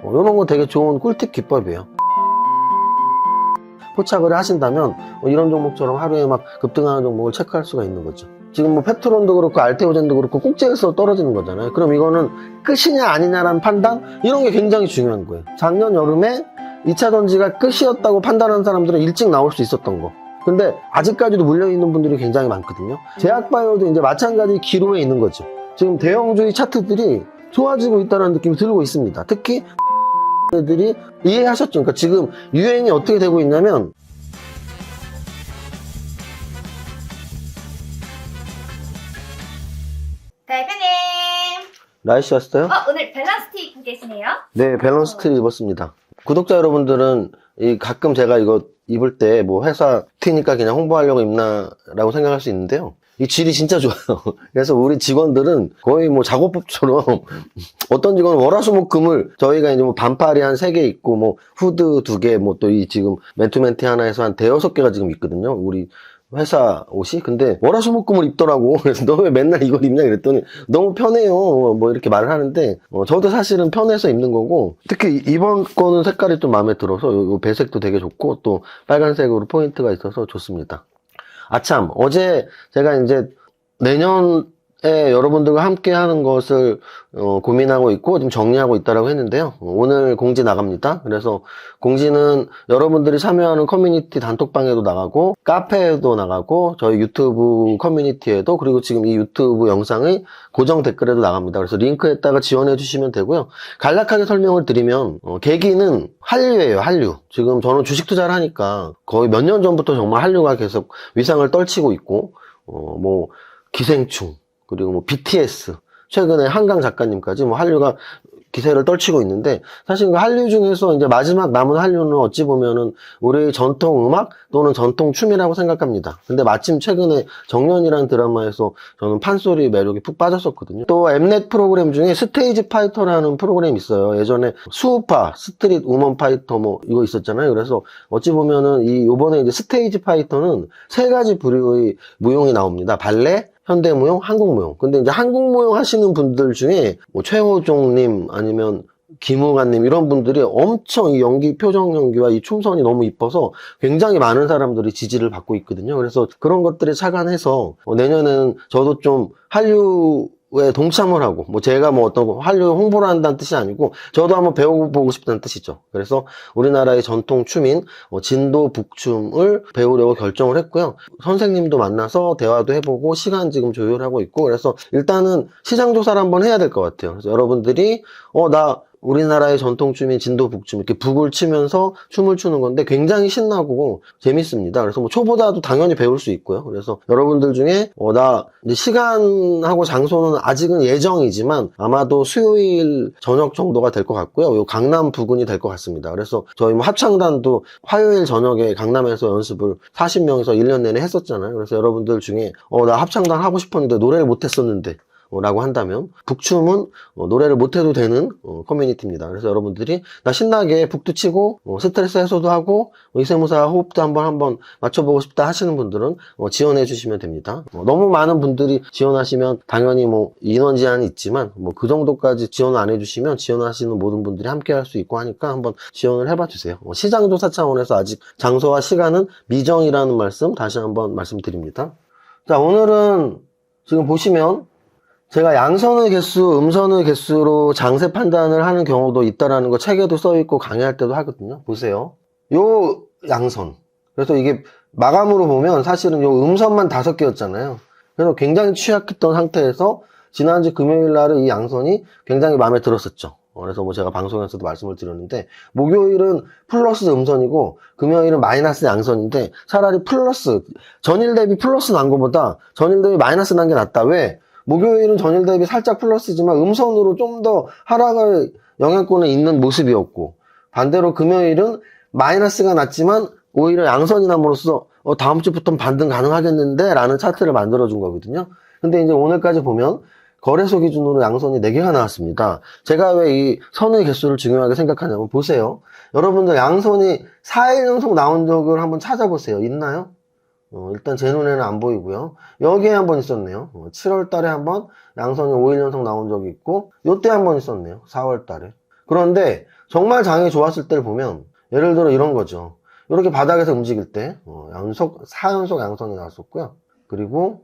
이런 거 되게 좋은 꿀팁 기법이에요. 포착을 하신다면 이런 종목처럼 하루에 막 급등하는 종목을 체크할 수가 있는 거죠. 지금 뭐 페트론도 그렇고 알테오젠도 그렇고 꼭지에서 떨어지는 거잖아요. 그럼 이거는 끝이냐 아니냐라는 판단, 이런 게 굉장히 중요한 거예요. 작년 여름에 2차 전지가 끝이었다고 판단하는 사람들은 일찍 나올 수 있었던 거. 근데 아직까지도 물려있는 분들이 굉장히 많거든요. 제약바이오도 이제 마찬가지 기로에 있는 거죠. 지금 대형주의 차트들이 좋아지고 있다는 느낌이 들고 있습니다. 특히 애들이 이해하셨죠? 그러니까 지금 유행이 어떻게 되고 있냐면, 대표님! 날씨였어요? 오늘 밸런스 티 입고 계시네요? 네, 밸런스 티를 입었습니다. 구독자 여러분들은 가끔 제가 이거 입을 때 뭐 회사 티니까 그냥 홍보하려고 입나라고 생각할 수 있는데요. 이 질이 진짜 좋아요. 그래서 우리 직원들은 거의 뭐 작업법처럼 어떤 직원은 월화수목금을 저희가 이제 뭐 반팔이 한 3개 있고 뭐 후드 2개 뭐 또 이 지금 맨투맨티 하나 해서 한 5-6개가 지금 있거든요. 우리 회사 옷이. 근데 월화수목금을 입더라고. 그래서 너 왜 맨날 이걸 입냐 그랬더니 너무 편해요 뭐 이렇게 말을 하는데, 저도 사실은 편해서 입는 거고, 특히 이번 거는 색깔이 좀 마음에 들어서 요 배색도 되게 좋고 또 빨간색으로 포인트가 있어서 좋습니다. 아참, 어제 제가 이제 내년에 여러분들과 함께 하는 것을 고민하고 있고 좀 정리하고 있다라고 했는데요. 오늘 공지 나갑니다. 그래서 공지는 여러분들이 참여하는 커뮤니티 단톡방에도 나가고 카페에도 나가고 저희 유튜브 커뮤니티에도, 그리고 지금 이 유튜브 영상의 고정 댓글에도 나갑니다. 그래서 링크에다가 지원해 주시면 되고요. 간략하게 설명을 드리면 계기는 한류예요. 한류. 지금 저는 주식 투자를 하니까 거의 몇 년 전부터 정말 한류가 계속 위상을 떨치고 있고, 뭐 기생충, 그리고 뭐 BTS, 최근에 한강 작가님까지 뭐 한류가 기세를 떨치고 있는데, 사실 그 한류 중에서 이제 마지막 남은 한류는 어찌 보면은 우리 전통 음악 또는 전통 춤이라고 생각합니다. 근데 마침 최근에 정년이라는 드라마에서 저는 판소리 매력이 푹 빠졌었거든요. 또 엠넷 프로그램 중에 스테이지 파이터라는 프로그램이 있어요. 예전에 수우파, 스트릿 우먼 파이터 뭐 이거 있었잖아요. 그래서 어찌 보면은 요번에 이제 스테이지 파이터는 3가지 부류의 무용이 나옵니다. 발레, 현대무용, 한국무용. 근데 이제 한국무용 하시는 분들 중에 뭐 최호종님 아니면 김우관님 이런 분들이 엄청 이 연기, 표정 연기와 이 춤선이 너무 이뻐서 굉장히 많은 사람들이 지지를 받고 있거든요. 그래서 그런 것들에 착안해서 내년에는 저도 좀 한류에 동참을 하고, 뭐 제가 뭐 어떤 한류 홍보를 한다는 뜻이 아니고 저도 한번 배워보고 싶다는 뜻이죠. 그래서 우리나라의 전통 춤인 진도 북춤을 배우려고 결정을 했고요. 선생님도 만나서 대화도 해보고 시간 지금 조율하고 있고, 그래서 일단은 시장 조사를 한번 해야 될 것 같아요. 그래서 여러분들이 나 우리나라의 전통춤인 진도 북춤, 이렇게 북을 치면서 춤을 추는 건데 굉장히 신나고 재밌습니다. 그래서 뭐 초보자도 당연히 배울 수 있고요. 그래서 여러분들 중에 나 이제 시간하고 장소는 아직은 예정이지만 아마도 수요일 저녁 정도가 될 것 같고요. 요 강남 부근이 될 것 같습니다. 그래서 저희 뭐 합창단도 화요일 저녁에 강남에서 연습을 40명에서 1년 내내 했었잖아요. 그래서 여러분들 중에 나 합창단 하고 싶었는데 노래를 못 했었는데 라고 한다면, 북춤은 노래를 못해도 되는 커뮤니티입니다. 그래서 여러분들이 나 신나게 북도 치고 스트레스 해소도 하고 이세무사 호흡도 한번 맞춰보고 싶다 하시는 분들은 지원해 주시면 됩니다. 너무 많은 분들이 지원하시면 당연히 뭐 인원 제한이 있지만 뭐 그 정도까지 지원 안 해주시면 지원하시는 모든 분들이 함께 할 수 있고 하니까 한번 지원을 해봐 주세요. 시장조사 차원에서 아직 장소와 시간은 미정이라는 말씀 다시 한번 말씀드립니다. 자, 오늘은 지금 보시면 제가 양선의 개수, 음선의 개수로 장세 판단을 하는 경우도 있다라는 거 책에도 써있고 강의할 때도 하거든요. 보세요. 요 양선. 그래서 이게 마감으로 보면 사실은 요 음선만 5개였잖아요. 그래서 굉장히 취약했던 상태에서 지난주 금요일 날은 이 양선이 굉장히 마음에 들었었죠. 그래서 뭐 제가 방송에서도 말씀을 드렸는데, 목요일은 플러스 음선이고 금요일은 마이너스 양선인데 차라리 플러스, 전일 대비 플러스 난 것보다 전일 대비 마이너스 난 게 낫다. 왜? 목요일은 전일 대비 살짝 플러스지만 음선으로 좀 더 하락을 영향권에 있는 모습이었고, 반대로 금요일은 마이너스가 났지만 오히려 양선이 남으로써 다음 주부터는 반등 가능하겠는데 라는 차트를 만들어준 거거든요. 근데 이제 오늘까지 보면 거래소 기준으로 양선이 4개가 나왔습니다. 제가 왜 이 선의 개수를 중요하게 생각하냐면, 보세요. 여러분들 양선이 4일 연속 나온 적을 한번 찾아보세요. 있나요? 일단 제 눈에는 안 보이고요. 여기에 한번 있었네요. 7월 달에 한번 양선이 5일 연속 나온 적이 있고, 요때 한번 있었네요. 4월 달에. 그런데 정말 장이 좋았을 때를 보면 예를 들어 이런 거죠. 이렇게 바닥에서 움직일 때 4연속 양선이 나왔었고요. 그리고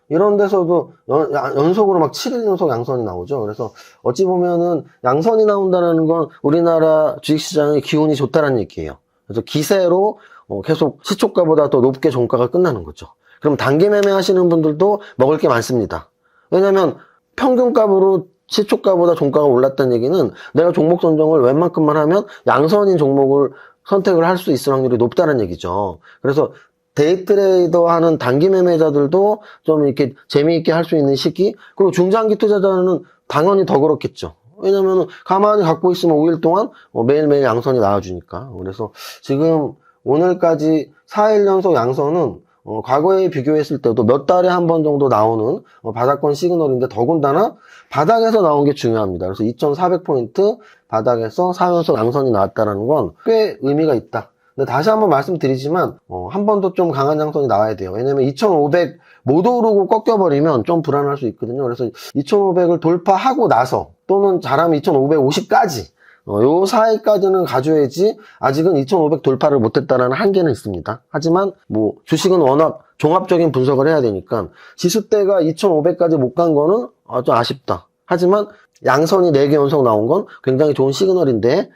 이런 데서도 연속으로 막 7일 연속 양선이 나오죠. 그래서 어찌 보면은 양선이 나온다는 건 우리나라 주식시장의 기운이 좋다는 얘기예요. 그래서 기세로 계속 시초가보다 더 높게 종가가 끝나는 거죠. 그럼 단기 매매 하시는 분들도 먹을 게 많습니다. 왜냐면 평균값으로 시초가보다 종가가 올랐다는 얘기는 내가 종목 선정을 웬만큼만 하면 양선인 종목을 선택을 할 수 있을 확률이 높다는 얘기죠. 그래서 데이 트레이더 하는 단기 매매자들도 좀 이렇게 재미있게 할 수 있는 시기, 그리고 중장기 투자자는 당연히 더 그렇겠죠. 왜냐면 가만히 갖고 있으면 5일 동안 매일매일 양선이 나와주니까. 그래서 지금 오늘까지 4일 연속 양선은 과거에 비교했을 때도 몇 달에 한 번 정도 나오는 바닥권 시그널인데 더군다나 바닥에서 나온 게 중요합니다. 그래서 2400포인트 바닥에서 4연속 양선이 나왔다는 건 꽤 의미가 있다. 근데 다시 한번 말씀드리지만 한 번 더 좀 강한 양선이 나와야 돼요. 왜냐면 2500 못 오르고 꺾여버리면 좀 불안할 수 있거든요. 그래서 2500을 돌파하고 나서 또는 잘하면 2550까지 요 사이까지는 가져야지. 아직은 2500 돌파를 못했다는 한계는 있습니다. 하지만 뭐 주식은 워낙 종합적인 분석을 해야 되니까 지수대가 2500까지 못 간 거는 좀 아쉽다. 하지만 양선이 4개 연속 나온 건 굉장히 좋은 시그널인데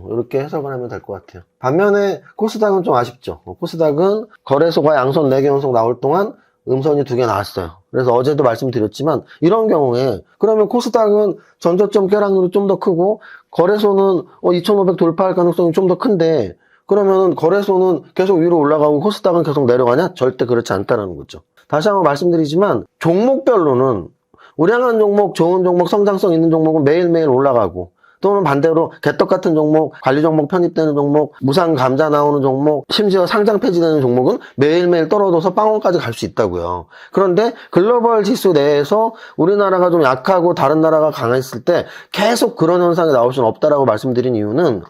이렇게 해석을 하면 될 것 같아요. 반면에 코스닥은 좀 아쉽죠. 코스닥은 거래소가 양선 4개 연속 나올 동안 음선이 2개 나왔어요. 그래서 어제도 말씀드렸지만 이런 경우에 그러면 코스닥은 전저점 쾌락률이 좀 더 크고 거래소는 2500 돌파할 가능성이 좀 더 큰데 그러면 거래소는 계속 위로 올라가고 코스닥은 계속 내려가냐? 절대 그렇지 않다는 거죠. 다시 한번 말씀드리지만 종목별로는 우량한 종목, 좋은 종목, 성장성 있는 종목은 매일매일 올라가고 또는 반대로 개떡 같은 종목, 관리 종목 편입되는 종목, 무상 감자 나오는 종목, 심지어 상장 폐지되는 종목은 매일매일 떨어져서 빵원까지 갈 수 있다고요. 그런데 글로벌 지수 내에서 우리나라가 좀 약하고 다른 나라가 강했을 때 계속 그런 현상이 나올 수는 없다라고 말씀드린 이유는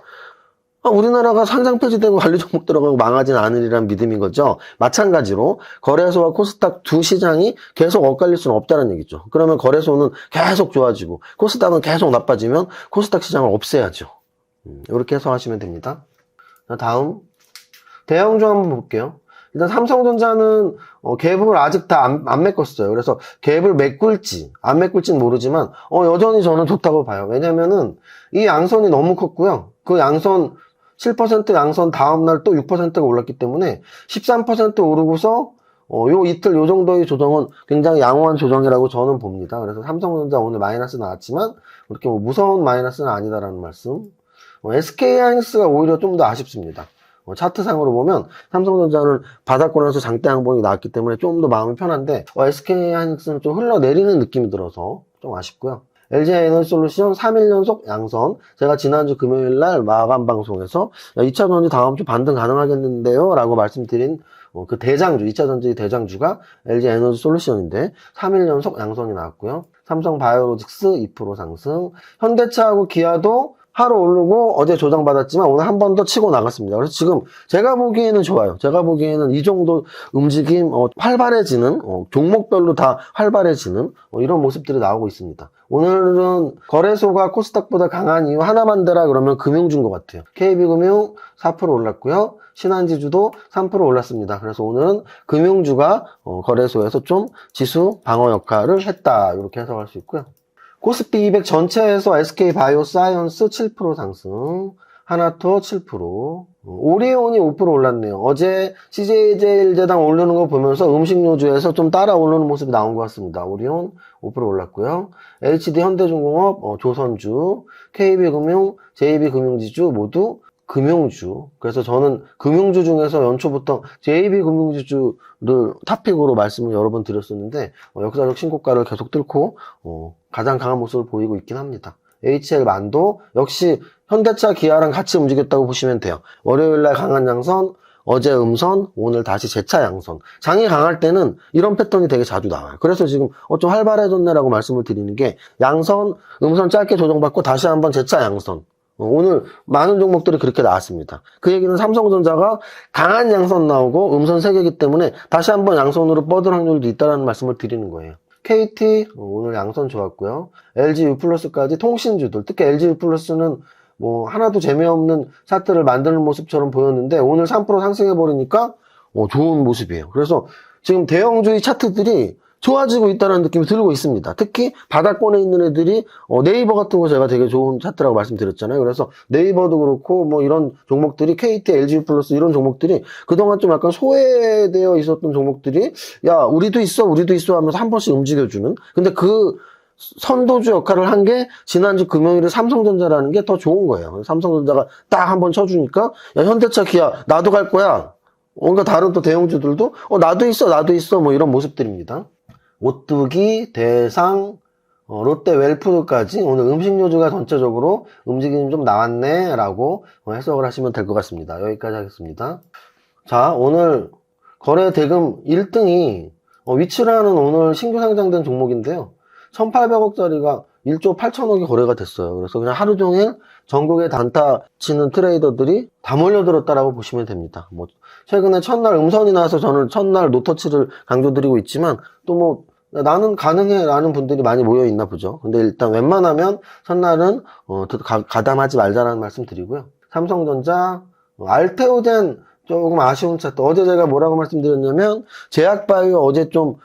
우리나라가 상장 폐지되고 관리 종목 들어가고 망하진 않으리란 믿음인 거죠. 마찬가지로 거래소와 코스닥 두 시장이 계속 엇갈릴 수는 없다는 얘기죠. 그러면 거래소는 계속 좋아지고 코스닥은 계속 나빠지면 코스닥 시장을 없애야죠. 이렇게 해석하시면 됩니다. 자, 다음 대형주 한번 볼게요. 일단 삼성전자는 갭을 아직 다 안 메꿨어요. 그래서 갭을 메꿀지 안 메꿀지는 모르지만 여전히 저는 좋다고 봐요. 왜냐면은 이 양선이 너무 컸고요. 그 양선 7% 양선 다음날 또 6%가 올랐기 때문에 13% 오르고서 요 이틀 요 정도의 조정은 굉장히 양호한 조정이라고 저는 봅니다. 그래서 삼성전자 오늘 마이너스 나왔지만 그렇게 뭐 무서운 마이너스는 아니다라는 말씀. SK하이닉스가 오히려 좀 더 아쉽습니다. 차트상으로 보면 삼성전자는 바닥권에서 장대 양봉이 나왔기 때문에 좀 더 마음이 편한데 SK하이닉스는 좀 흘러내리는 느낌이 들어서 좀 아쉽고요. LG에너지솔루션 3일 연속 양선. 제가 지난주 금요일날 마감 방송에서 2차전지 다음 주 반등 가능하겠는데요 라고 말씀드린 그 대장주, 2차전지 대장주가 LG에너지솔루션인데 3일 연속 양선이 나왔고요. 삼성바이오로직스 2% 상승. 현대차하고 기아도 하루 오르고 어제 조정받았지만 오늘 한 번 더 치고 나갔습니다. 그래서 지금 제가 보기에는 좋아요. 제가 보기에는 이 정도 움직임 활발해지는 종목별로 다 활발해지는 이런 모습들이 나오고 있습니다. 오늘은 거래소가 코스닥보다 강한 이유 하나만 대라 그러면 금융주인 것 같아요. KB금융 4% 올랐고요. 신한지주도 3% 올랐습니다. 그래서 오늘은 금융주가 거래소에서 좀 지수 방어 역할을 했다. 이렇게 해석할 수 있고요. 코스피 200 전체에서 SK바이오사이언스 7% 상승, 하나투어 7%, 오리온이 5% 올랐네요. 어제 CJ제일제당 오르는 거 보면서 음식료주에서 좀 따라 오르는 모습이 나온 것 같습니다. 오리온 5% 올랐고요. HD 현대중공업, 조선주, KB금융, JB금융지주 모두 금융주. 그래서 저는 금융주 중에서 연초부터 JB금융지주를 탑픽으로 말씀을 여러 번 드렸었는데 역사적 신고가를 계속 뚫고 가장 강한 모습을 보이고 있긴 합니다. HL만도 역시 현대차 기아랑 같이 움직였다고 보시면 돼요. 월요일날 강한 양선, 어제 음선, 오늘 다시 재차 양선. 장이 강할 때는 이런 패턴이 되게 자주 나와요. 그래서 지금 좀 활발해졌네라고 말씀을 드리는 게 양선, 음선 짧게 조정받고 다시 한번 재차 양선. 오늘 많은 종목들이 그렇게 나왔습니다. 그 얘기는 삼성전자가 강한 양선 나오고 음선 3개이기 때문에 다시 한번 양선으로 뻗을 확률도 있다는 말씀을 드리는 거예요. KT 오늘 양선 좋았고요. LG U+까지 통신주들, 특히 LG U+는 뭐 하나도 재미없는 차트를 만드는 모습처럼 보였는데 오늘 3% 상승해버리니까 좋은 모습이에요. 그래서 지금 대형주의 차트들이 좋아지고 있다는 느낌이 들고 있습니다. 특히 바닥권에 있는 애들이 네이버 같은 거 제가 되게 좋은 차트라고 말씀드렸잖아요. 그래서 네이버도 그렇고 뭐 이런 종목들이 KT, LG 플러스 이런 종목들이 그동안 좀 약간 소외되어 있었던 종목들이 야 우리도 있어 하면서 한 번씩 움직여주는, 근데 그 선도주 역할을 한 게 지난주 금요일에 삼성전자라는 게 더 좋은 거예요. 삼성전자가 딱 한 번 쳐주니까 야 현대차, 기아 나도 갈 거야. 뭔가 다른 또 대형주들도 나도 있어 뭐 이런 모습들입니다. 오뚜기, 대상, 롯데 웰푸드까지 오늘 음식료주가 전체적으로 움직임이 좀 나왔네 라고 해석을 하시면 될 것 같습니다. 여기까지 하겠습니다. 자, 오늘 거래 대금 1등이 위치라는 오늘 신규 상장된 종목인데요. 1800억짜리가 1조 8천억이 거래가 됐어요. 그래서 그냥 하루 종일 전국의 단타 치는 트레이더들이 다 몰려들었다라고 보시면 됩니다. 뭐 최근에 첫날 음선이 나와서 저는 첫날 노터치를 강조드리고 있지만 또 뭐 나는 가능해 라는 분들이 많이 모여 있나 보죠. 근데 일단 웬만하면 첫날은 가담하지 말자라는 말씀 드리고요. 삼성전자, 알테오젠 조금 아쉬운 차트. 어제 제가 뭐라고 말씀드렸냐면 제약바이오 어제 좀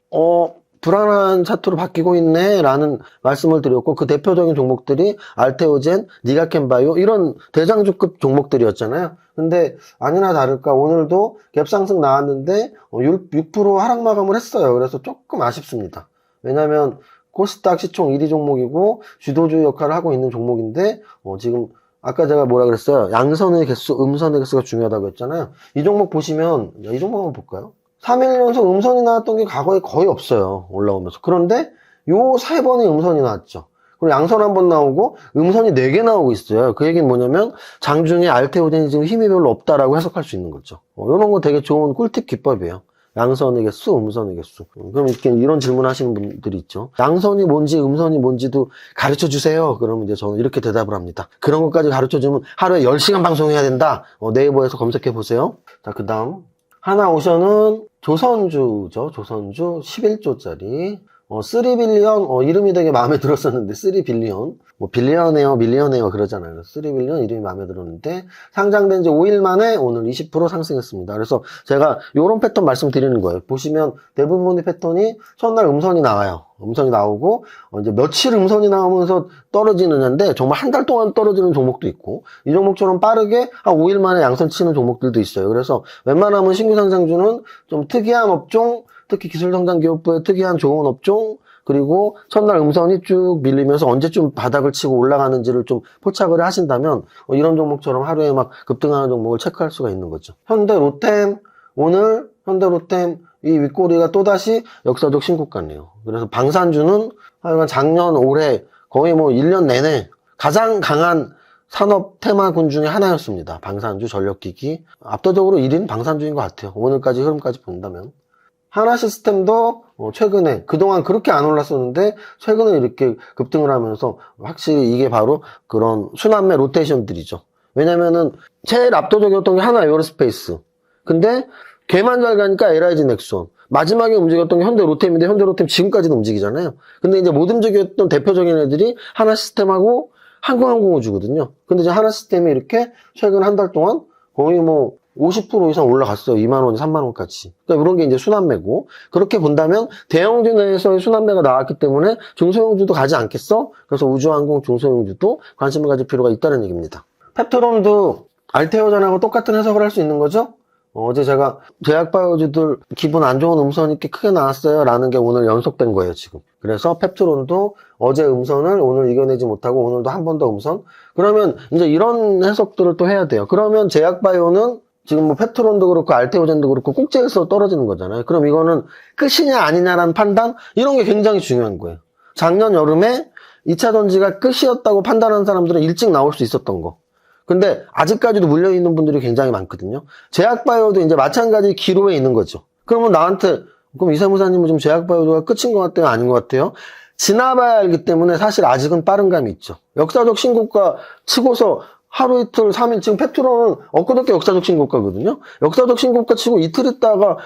불안한 차트로 바뀌고 있네 라는 말씀을 드렸고, 그 대표적인 종목들이 알테오젠, 니가켄바이오 이런 대장주급 종목들이었잖아요. 근데 아니나 다를까 오늘도 갭상승 나왔는데 6% 하락 마감을 했어요. 그래서 조금 아쉽습니다. 왜냐면 코스닥 시총 1위 종목이고 주도주 역할을 하고 있는 종목인데 지금 아까 제가 뭐라 그랬어요? 양선의 개수, 음선의 개수가 중요하다고 했잖아요. 이 종목 보시면, 이 종목 한번 볼까요? 3일 연속 음선이 나왔던 게 과거에 거의 없어요. 올라오면서. 그런데 요 3번의 음선이 나왔죠. 그리고 양선 한 번 나오고 음선이 4개 나오고 있어요. 그 얘기는 뭐냐면 장중에 알테오젠이 지금 힘이 별로 없다라고 해석할 수 있는 거죠. 이런 거 되게 좋은 꿀팁 기법이에요. 양선의 개수, 음선의 개수. 그럼 이렇게 이런 질문 하시는 분들이 있죠. 양선이 뭔지 음선이 뭔지도 가르쳐 주세요. 그러면 이제 저는 이렇게 대답을 합니다. 그런 것까지 가르쳐 주면 하루에 10시간 방송해야 된다. 네이버에서 검색해 보세요. 자, 그 다음 하나오션은 조선주죠. 조선주 11조짜리 3빌리언 이름이 되게 마음에 들었었는데 3빌리언 뭐 빌리언에어 밀리언에어 그러잖아요. 3빌리언 이름이 마음에 들었는데 상장된 지 5일 만에 오늘 20% 상승했습니다. 그래서 제가 이런 패턴 말씀드리는 거예요. 보시면 대부분의 패턴이 첫날 음선이 나와요. 음선이 나오고 이제 며칠 음선이 나오면서 떨어지느냐인데 정말 한 달 동안 떨어지는 종목도 있고 이 종목처럼 빠르게 한 5일 만에 양선 치는 종목들도 있어요. 그래서 웬만하면 신규 상장주는 좀 특이한 업종, 특히 기술성장기업부의 특이한 좋은 업종, 그리고 첫날 음선이 쭉 밀리면서 언제쯤 바닥을 치고 올라가는지를 좀 포착을 하신다면 이런 종목처럼 하루에 막 급등하는 종목을 체크할 수가 있는 거죠. 현대로템, 오늘 현대로템 이 윗꼬리가 또다시 역사적 신고가네요. 그래서 방산주는 하여간 작년, 올해 거의 뭐 1년 내내 가장 강한 산업 테마군 중에 하나였습니다. 방산주, 전력기기. 압도적으로 1위는 방산주인 것 같아요. 오늘까지 흐름까지 본다면. 하나시스템도 최근에 그동안 그렇게 안 올랐었는데 최근에 이렇게 급등을 하면서 확실히 이게 바로 그런 순환매 로테이션들이죠. 왜냐면은 제일 압도적이었던 게 하나 에어로스페이스. 근데 걔만 잘 가니까 LIG 넥슨. 마지막에 움직였던 게 현대로템인데 현대로템 지금까지도 움직이잖아요. 근데 이제 못 움직였던 대표적인 애들이 하나시스템하고 한국항공우주거든요. 근데 이제 하나시스템이 이렇게 최근 한 달 동안 거의 뭐 50% 이상 올라갔어요. 2만원, 3만원까지. 그러니까 이런 게 이제 순환매고. 그렇게 본다면 대형주 내에서의 순환매가 나왔기 때문에 중소형주도 가지 않겠어? 그래서 우주항공 중소형주도 관심을 가질 필요가 있다는 얘기입니다. 펩트론도 알테오전하고 똑같은 해석을 할 수 있는 거죠? 어제 제가 제약바이오주들 기분 안 좋은 음선이 꽤 크게 나왔어요 라는 게 오늘 연속된 거예요 지금. 그래서 펩트론도 어제 음선을 오늘 이겨내지 못하고 오늘도 한 번 더 음선. 그러면 이제 이런 해석들을 또 해야 돼요. 그러면 제약바이오는 지금 뭐 펩트론도 그렇고 알테오젠도 그렇고 꼭지에서 떨어지는 거잖아요. 그럼 이거는 끝이냐 아니냐라는 판단, 이런 게 굉장히 중요한 거예요. 작년 여름에 2차 전지가 끝이었다고 판단하는 사람들은 일찍 나올 수 있었던 거. 근데 아직까지도 물려있는 분들이 굉장히 많거든요. 제약바이오도 이제 마찬가지 기로에 있는 거죠. 그러면 나한테 그럼 이세무사님은 좀 제약바이오가 끝인 것 같아요? 아닌 것 같아요? 지나봐야 알기 때문에 사실 아직은 빠른 감이 있죠. 역사적 신고가 치고서 하루 이틀 3일, 지금 펩트론은 엊그저께 역사적 신고가거든요. 역사적 신고가 치고 이틀 있다가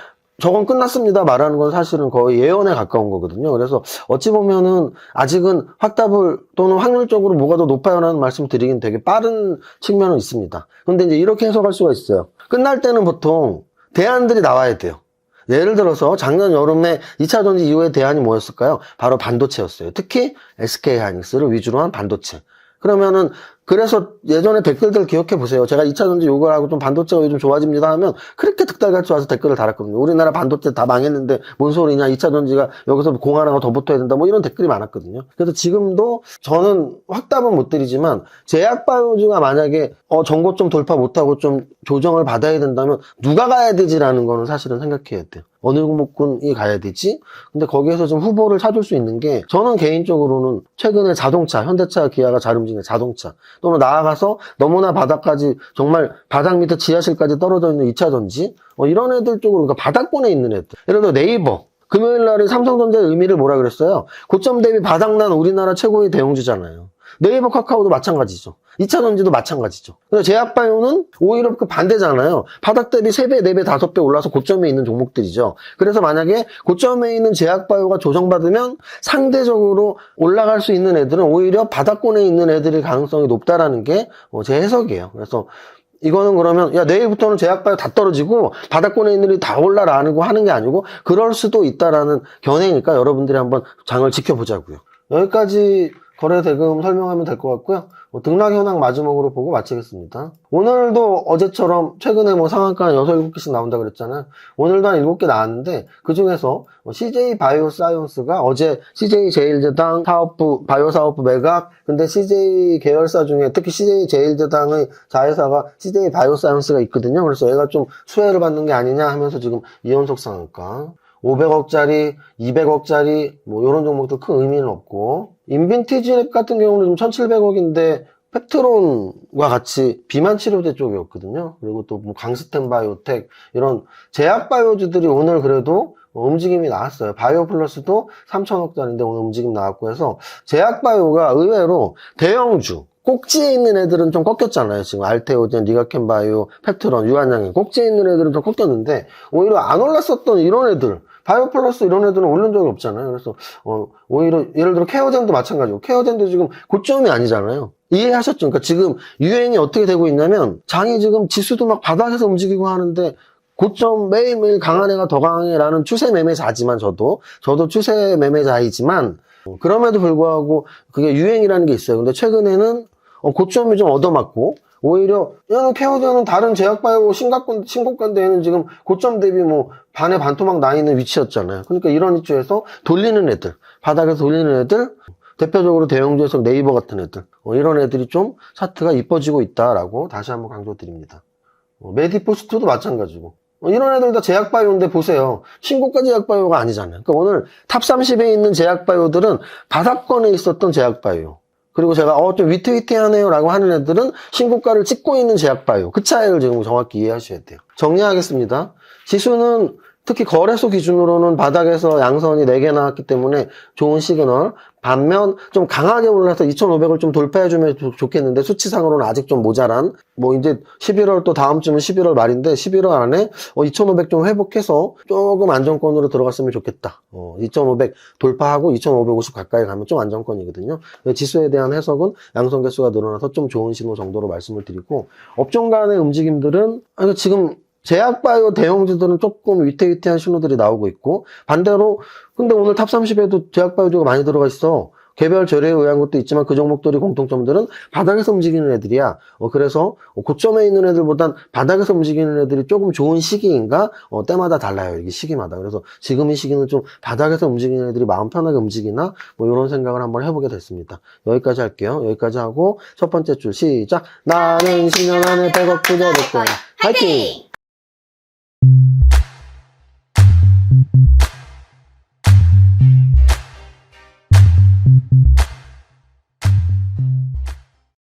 저건 끝났습니다 말하는 건 사실은 거의 예언에 가까운 거거든요. 그래서 어찌 보면은 아직은 확답을 또는 확률적으로 뭐가 더 높아요라는 말씀 드리긴 되게 빠른 측면은 있습니다. 근데 이제 이렇게 해석할 수가 있어요. 끝날 때는 보통 대안들이 나와야 돼요. 예를 들어서 작년 여름에 2차 전지 이후의 대안이 뭐였을까요? 바로 반도체였어요. 특히 SK하이닉스를 위주로 한 반도체. 그러면은 그래서 예전에 댓글들 기억해 보세요. 제가 2차 전지 요걸 하고 좀 반도체가 요즘 좋아집니다 하면 그렇게 득달같이 와서 댓글을 달았거든요. 우리나라 반도체 다 망했는데 뭔 소리냐, 2차 전지가 여기서 공 하나가 더 붙어야 된다, 뭐 이런 댓글이 많았거든요. 그래서 지금도 저는 확답은 못 드리지만 제약바이오주가 만약에 전고점 돌파 못하고 좀 조정을 받아야 된다면 누가 가야 되지라는 거는 사실은 생각해야 돼요. 어느 종목군이 가야 되지? 근데 거기에서 좀 후보를 찾을 수 있는 게, 저는 개인적으로는 최근에 자동차, 현대차, 기아가 잘 움직이는 자동차, 또는 나아가서 너무나 바닥까지, 정말 바닥 밑에 지하실까지 떨어져 있는 2차 전지, 이런 애들 쪽으로, 그러니까 바닥권에 있는 애들. 예를 들어 네이버. 금요일 날에 삼성전자의 의미를 뭐라 그랬어요? 고점 대비 바닥난 우리나라 최고의 대형주잖아요. 네이버, 카카오도 마찬가지죠. 2차 전지도 마찬가지죠. 그래서 제약바이오는 오히려 그 반대잖아요. 바닥 대비 3배, 4배, 5배 올라서 고점에 있는 종목들이죠. 그래서 만약에 고점에 있는 제약바이오가 조정받으면 상대적으로 올라갈 수 있는 애들은 오히려 바닥권에 있는 애들의 가능성이 높다라는 게 제 해석이에요. 그래서 이거는 그러면 야 내일부터는 제약바이오 다 떨어지고 바닥권에 있는 애들이 다 올라라고 하는 게 아니고 그럴 수도 있다라는 견해니까 여러분들이 한번 장을 지켜보자고요. 여기까지 거래 대금 설명하면 될 것 같고요. 등락 현황 마지막으로 보고 마치겠습니다. 오늘도 어제처럼 최근에 상한가 6, 7개씩 나온다 그랬잖아요. 오늘도 한 7개 나왔는데 그 중에서 CJ 바이오사이언스가 어제 CJ 제일제당 사업부 바이오 사업부 매각, 근데 CJ 계열사 중에 특히 CJ 제일제당의 자회사가 CJ 바이오사이언스가 있거든요. 그래서 얘가 좀 수혜를 받는 게 아니냐 하면서 지금 이연속 상한가 500억짜리, 200억짜리 이런 종목도 큰 의미는 없고, 인빈티지랩 같은 경우는 좀 1700억인데 팩트론과 같이 비만 치료제 쪽이었거든요. 그리고 또 강스텐 바이오텍 이런 제약 바이오주들이 오늘 그래도 움직임이 나왔어요. 바이오 플러스도 3천억짜리인데 오늘 움직임 나왔고 해서 제약 바이오가 의외로 대형주 꼭지에 있는 애들은 좀 꺾였잖아요. 지금 알테오젠, 리가켄 바이오, 팩트론, 유한양행 꼭지에 있는 애들은 좀 꺾였는데 오히려 안 올랐었던 이런 애들, 바이오 플러스 이런 애들은 오른 적이 없잖아요. 그래서 오히려 예를 들어 케어젠도 마찬가지고, 케어젠도 지금 고점이 아니잖아요. 이해하셨죠? 그러니까 지금 유행이 어떻게 되고 있냐면 장이 지금 지수도 막 바닥에서 움직이고 하는데 고점 매일매일 강한 애가 더 강해라는 추세 매매자지만 저도 추세 매매자이지만 그럼에도 불구하고 그게 유행이라는 게 있어요. 근데 최근에는 고점이 좀 얻어맞고 오히려 얘는 케어제는 다른 제약바이오 신고가인데 지금 고점 대비 반에 반토막 나 있는 위치였잖아요. 그러니까 이런 위치에서 돌리는 애들, 바닥에서 돌리는 애들, 대표적으로 대형주에서 네이버 같은 애들, 이런 애들이 좀 차트가 이뻐지고 있다라고 다시 한번 강조드립니다. 메디포스트도 마찬가지고. 이런 애들 다 제약바이오인데 보세요. 신고가 제약바이오가 아니잖아요. 그러니까 오늘 탑 30에 있는 제약바이오들은 바닥권에 있었던 제약바이오. 그리고 제가 좀 위태위태하네요 라고 하는 애들은 신고가를 찍고 있는 제약바이오. 그 차이를 지금 정확히 이해하셔야 돼요. 정리하겠습니다. 지수는 특히 거래소 기준으로는 바닥에서 양선이 4개 나왔기 때문에 좋은 시그널. 반면 좀 강하게 올라서 2,500을 좀 돌파해주면 좋겠는데 수치상으로는 아직 좀 모자란, 이제 11월 또 다음 주면 11월 말인데 11월 안에 2,500 좀 회복해서 조금 안정권으로 들어갔으면 좋겠다. 2,500 돌파하고 2,550 가까이 가면 좀 안정권이거든요. 지수에 대한 해석은 양선 개수가 늘어나서 좀 좋은 신호 정도로 말씀을 드리고, 업종 간의 움직임들은 지금 제약바이오 대형주들은 조금 위태위태한 신호들이 나오고 있고, 반대로 근데 오늘 탑 30에도 제약바이오주가 많이 들어가 있어. 개별 재료에 의한 것도 있지만 그 종목들이 공통점들은 바닥에서 움직이는 애들이야. 그래서 고점에 있는 애들보단 바닥에서 움직이는 애들이 조금 좋은 시기인가? 때마다 달라요. 이게 시기마다. 그래서 지금 이 시기는 좀 바닥에서 움직이는 애들이 마음 편하게 움직이나? 이런 생각을 한번 해보게 됐습니다. 여기까지 할게요. 여기까지 하고 첫 번째 줄 시작. 나는 10년 안에 100억 투자될 거야. 화이팅!